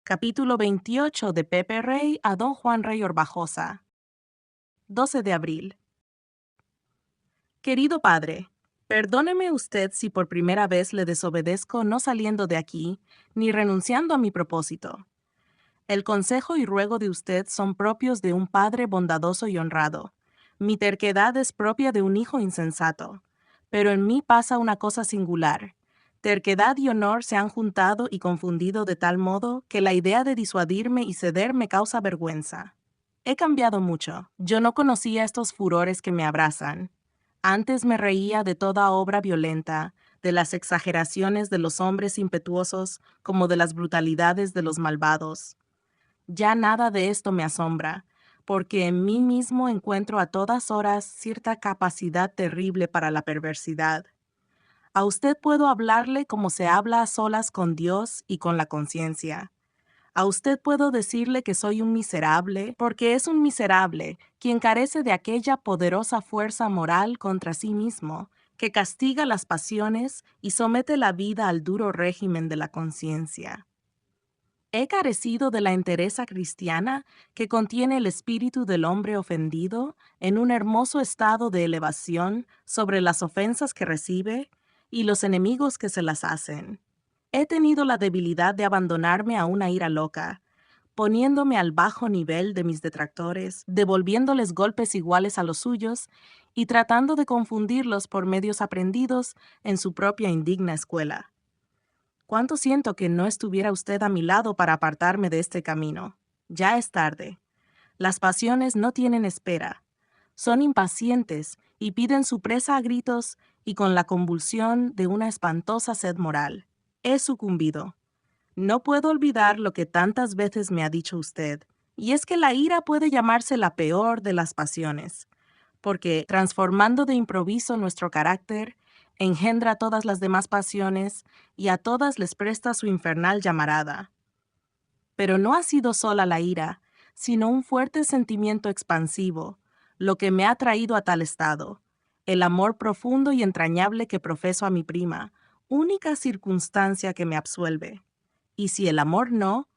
Capítulo 28 de Pepe Rey a Don Juan Rey Orbajosa. 12 de abril. Querido padre, perdóneme usted si por primera vez le desobedezco no saliendo de aquí, ni renunciando a mi propósito. El consejo y ruego de usted son propios de un padre bondadoso y honrado. Mi terquedad es propia de un hijo insensato. Pero en mí pasa una cosa singular. Terquedad y honor se han juntado y confundido de tal modo que la idea de disuadirme y ceder me causa vergüenza. He cambiado mucho. Yo no conocía estos furores que me abrazan. Antes me reía de toda obra violenta, de las exageraciones de los hombres impetuosos como de las brutalidades de los malvados. Ya nada de esto me asombra, porque en mí mismo encuentro a todas horas cierta capacidad terrible para la perversidad. A usted puedo hablarle como se habla a solas con Dios y con la conciencia. A usted puedo decirle que soy un miserable, porque es un miserable quien carece de aquella poderosa fuerza moral contra sí mismo, que castiga las pasiones y somete la vida al duro régimen de la conciencia. He carecido de la entereza cristiana que contiene el espíritu del hombre ofendido en un hermoso estado de elevación sobre las ofensas que recibe y los enemigos que se las hacen. He tenido la debilidad de abandonarme a una ira loca, poniéndome al bajo nivel de mis detractores, devolviéndoles golpes iguales a los suyos y tratando de confundirlos por medios aprendidos en su propia indigna escuela. Cuánto siento que no estuviera usted a mi lado para apartarme de este camino. Ya es tarde. Las pasiones no tienen espera. Son impacientes y piden su presa a gritos y con la convulsión de una espantosa sed moral. He sucumbido. No puedo olvidar lo que tantas veces me ha dicho usted, y es que la ira puede llamarse la peor de las pasiones, porque, transformando de improviso nuestro carácter, engendra todas las demás pasiones y a todas les presta su infernal llamarada. Pero no ha sido sola la ira, sino un fuerte sentimiento expansivo, lo que me ha traído a tal estado, el amor profundo y entrañable que profeso a mi prima, única circunstancia que me absuelve. Y si el amor no,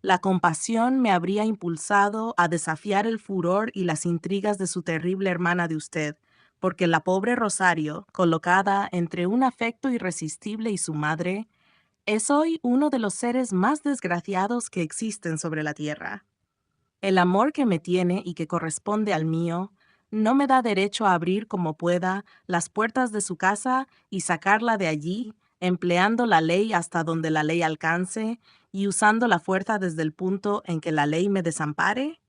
la compasión me habría impulsado a desafiar el furor y las intrigas de su terrible hermana de usted, porque la pobre Rosario, colocada entre un afecto irresistible y su madre, es hoy uno de los seres más desgraciados que existen sobre la tierra. El amor que me tiene y que corresponde al mío, no me da derecho a abrir como pueda las puertas de su casa y sacarla de allí, empleando la ley hasta donde la ley alcance y usando la fuerza desde el punto en que la ley me desampare.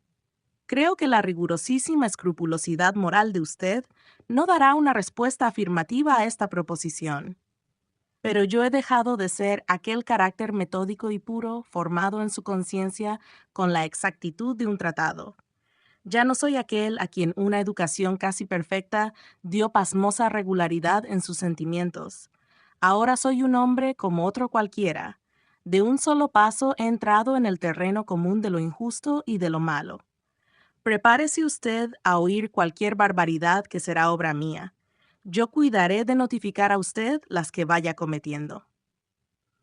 Creo que la rigurosísima escrupulosidad moral de usted no dará una respuesta afirmativa a esta proposición. Pero yo he dejado de ser aquel carácter metódico y puro formado en su conciencia con la exactitud de un tratado. Ya no soy aquel a quien una educación casi perfecta dio pasmosa regularidad en sus sentimientos. Ahora soy un hombre como otro cualquiera. De un solo paso he entrado en el terreno común de lo injusto y de lo malo. Prepárese usted a oír cualquier barbaridad que será obra mía. Yo cuidaré de notificar a usted las que vaya cometiendo.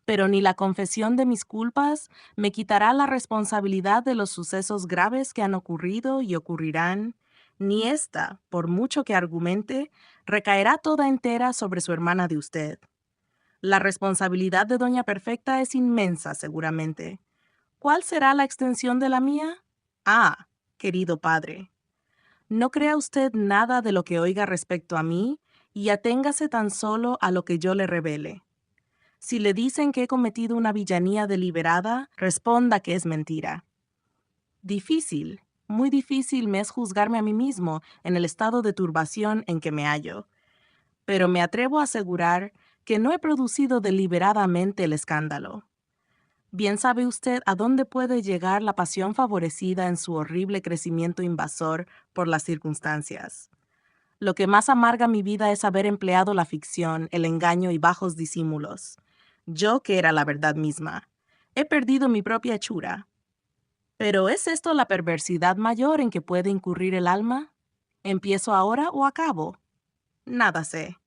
Pero ni la confesión de mis culpas me quitará la responsabilidad de los sucesos graves que han ocurrido y ocurrirán, ni ésta, por mucho que argumente, recaerá toda entera sobre su hermana de usted. La responsabilidad de Doña Perfecta es inmensa, seguramente. ¿Cuál será la extensión de la mía? Ah, querido padre, no crea usted nada de lo que oiga respecto a mí y aténgase tan solo a lo que yo le revele. Si le dicen que he cometido una villanía deliberada, responda que es mentira. Difícil, muy difícil me es juzgarme a mí mismo en el estado de turbación en que me hallo, pero me atrevo a asegurar que no he producido deliberadamente el escándalo. Bien sabe usted a dónde puede llegar la pasión favorecida en su horrible crecimiento invasor por las circunstancias. Lo que más amarga mi vida es haber empleado la ficción, el engaño y bajos disimulos. Yo que era la verdad misma. He perdido mi propia hechura. ¿Pero es esto la perversidad mayor en que puede incurrir el alma? ¿Empiezo ahora o acabo? Nada sé.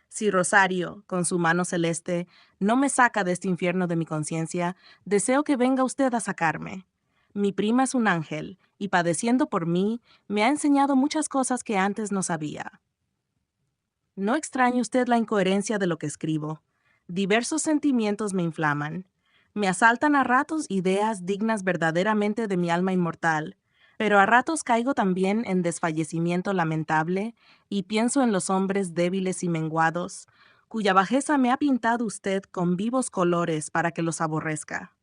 Si Rosario, con su mano celeste, no me saca de este infierno de mi conciencia, deseo que venga usted a sacarme. Mi prima es un ángel, y padeciendo por mí, me ha enseñado muchas cosas que antes no sabía. No extrañe usted la incoherencia de lo que escribo. Diversos sentimientos me inflaman. Me asaltan a ratos ideas dignas verdaderamente de mi alma inmortal, pero a ratos caigo también en desfallecimiento lamentable y pienso en los hombres débiles y menguados, cuya bajeza me ha pintado usted con vivos colores para que los aborrezca.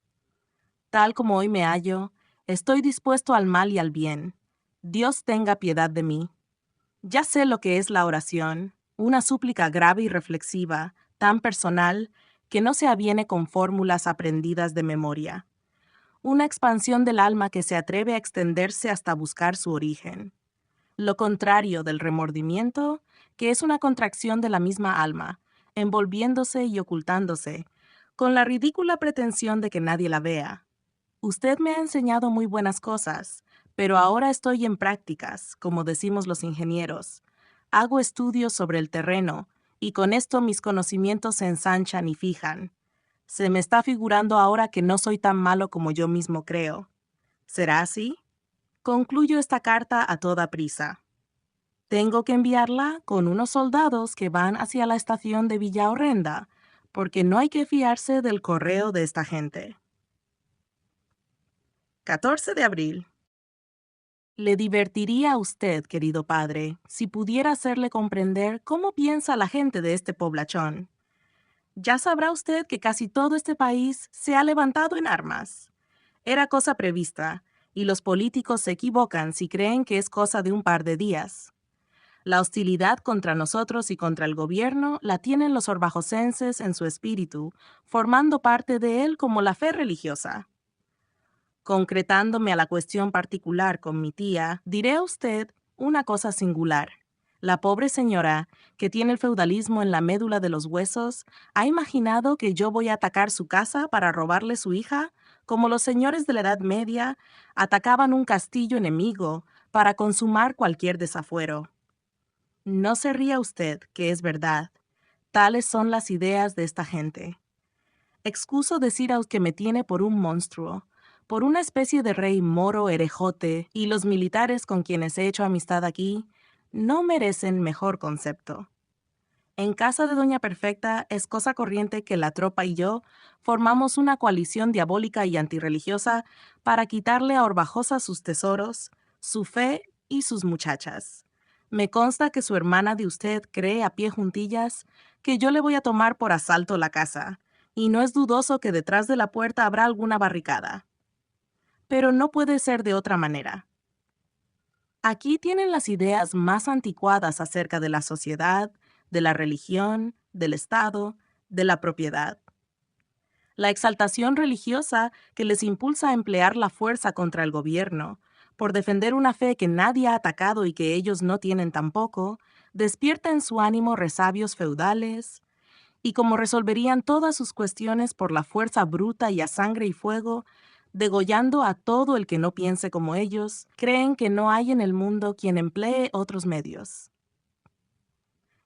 Tal como hoy me hallo, estoy dispuesto al mal y al bien. Dios tenga piedad de mí. Ya sé lo que es la oración, una súplica grave y reflexiva, tan personal, que no se aviene con fórmulas aprendidas de memoria. Una expansión del alma que se atreve a extenderse hasta buscar su origen. Lo contrario del remordimiento, que es una contracción de la misma alma, envolviéndose y ocultándose, con la ridícula pretensión de que nadie la vea. Usted me ha enseñado muy buenas cosas, pero ahora estoy en prácticas, como decimos los ingenieros. Hago estudios sobre el terreno, y con esto mis conocimientos se ensanchan y fijan. Se me está figurando ahora que no soy tan malo como yo mismo creo. ¿Será así? Concluyo esta carta a toda prisa. Tengo que enviarla con unos soldados que van hacia la estación de Villa Horrenda, porque no hay que fiarse del correo de esta gente. 14 de abril. Le divertiría a usted, querido padre, si pudiera hacerle comprender cómo piensa la gente de este poblachón. Ya sabrá usted que casi todo este país se ha levantado en armas. Era cosa prevista, y los políticos se equivocan si creen que es cosa de un par de días. La hostilidad contra nosotros y contra el gobierno la tienen los orbajosenses en su espíritu, formando parte de él como la fe religiosa. Concretándome a la cuestión particular con mi tía, diré a usted una cosa singular. La pobre señora, que tiene el feudalismo en la médula de los huesos, ha imaginado que yo voy a atacar su casa para robarle su hija, como los señores de la Edad Media atacaban un castillo enemigo para consumar cualquier desafuero. No se ría usted, que es verdad. Tales son las ideas de esta gente. Excuso decir a que me tiene por un monstruo, por una especie de rey moro herejote, y los militares con quienes he hecho amistad aquí no merecen mejor concepto. En casa de Doña Perfecta es cosa corriente que la tropa y yo formamos una coalición diabólica y antirreligiosa para quitarle a Orbajosa sus tesoros, su fe y sus muchachas. Me consta que su hermana de usted cree a pie juntillas que yo le voy a tomar por asalto la casa, y no es dudoso que detrás de la puerta habrá alguna barricada. Pero no puede ser de otra manera. Aquí tienen las ideas más anticuadas acerca de la sociedad, de la religión, del Estado, de la propiedad. La exaltación religiosa que les impulsa a emplear la fuerza contra el gobierno, por defender una fe que nadie ha atacado y que ellos no tienen tampoco, despierta en su ánimo resabios feudales, y como resolverían todas sus cuestiones por la fuerza bruta y a sangre y fuego, degollando a todo el que no piense como ellos, creen que no hay en el mundo quien emplee otros medios.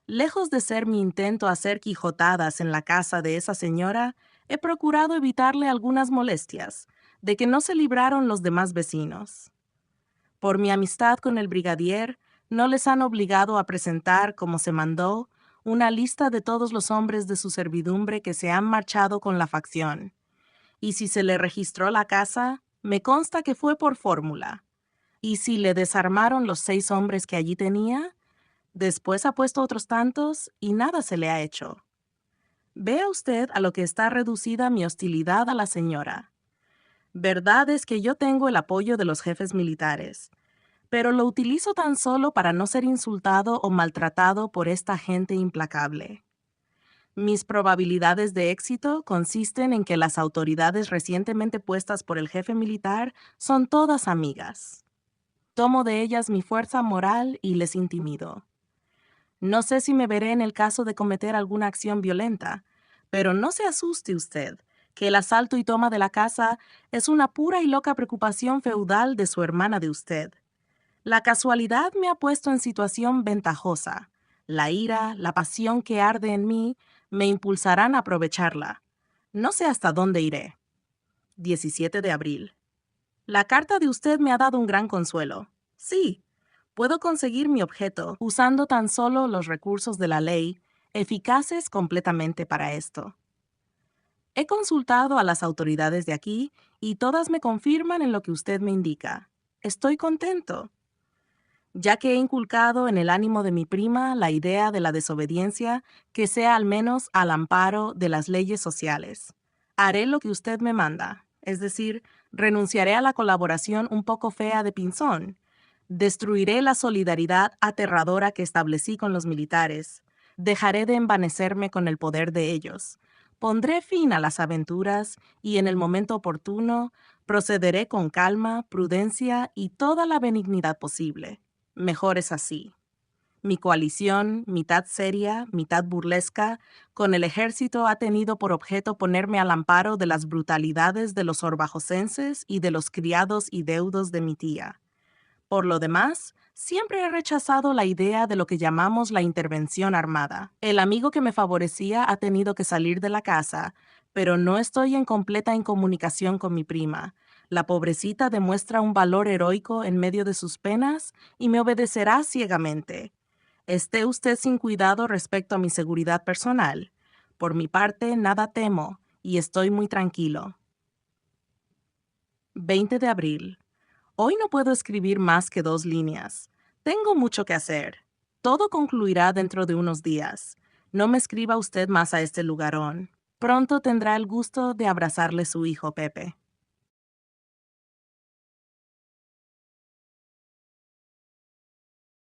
Lejos de ser mi intento hacer quijotadas en la casa de esa señora, he procurado evitarle algunas molestias, de que no se libraron los demás vecinos. Por mi amistad con el brigadier, no les han obligado a presentar, como se mandó, una lista de todos los hombres de su servidumbre que se han marchado con la facción. Y si se le registró la casa, me consta que fue por fórmula. Y si le desarmaron los 6 hombres que allí tenía, después ha puesto otros tantos y nada se le ha hecho. Vea usted a lo que está reducida mi hostilidad a la señora. Verdad es que yo tengo el apoyo de los jefes militares, pero lo utilizo tan solo para no ser insultado o maltratado por esta gente implacable. Mis probabilidades de éxito consisten en que las autoridades recientemente puestas por el jefe militar son todas amigas. Tomo de ellas mi fuerza moral y les intimido. No sé si me veré en el caso de cometer alguna acción violenta, pero no se asuste usted, que el asalto y toma de la casa es una pura y loca preocupación feudal de su hermana de usted. La casualidad me ha puesto en situación ventajosa. La ira, la pasión que arde en mí, me impulsarán a aprovecharla. No sé hasta dónde iré. 17 de abril. La carta de usted me ha dado un gran consuelo. Sí, puedo conseguir mi objeto usando tan solo los recursos de la ley, eficaces completamente para esto. He consultado a las autoridades de aquí y todas me confirman en lo que usted me indica. Estoy contento, ya que he inculcado en el ánimo de mi prima la idea de la desobediencia que sea al menos al amparo de las leyes sociales. Haré lo que usted me manda, es decir, renunciaré a la colaboración un poco fea de Pinzón. Destruiré la solidaridad aterradora que establecí con los militares. Dejaré de envanecerme con el poder de ellos. Pondré fin a las aventuras y en el momento oportuno procederé con calma, prudencia y toda la benignidad posible. Mejor es así. Mi coalición, mitad seria, mitad burlesca, con el ejército ha tenido por objeto ponerme al amparo de las brutalidades de los orbajosenses y de los criados y deudos de mi tía. Por lo demás, siempre he rechazado la idea de lo que llamamos la intervención armada. El amigo que me favorecía ha tenido que salir de la casa, pero no estoy en completa incomunicación con mi prima. La pobrecita demuestra un valor heroico en medio de sus penas y me obedecerá ciegamente. Esté usted sin cuidado respecto a mi seguridad personal. Por mi parte, nada temo y estoy muy tranquilo. 20 de abril. Hoy no puedo escribir más que 2 líneas. Tengo mucho que hacer. Todo concluirá dentro de unos días. No me escriba usted más a este lugarón. Pronto tendrá el gusto de abrazarle su hijo Pepe.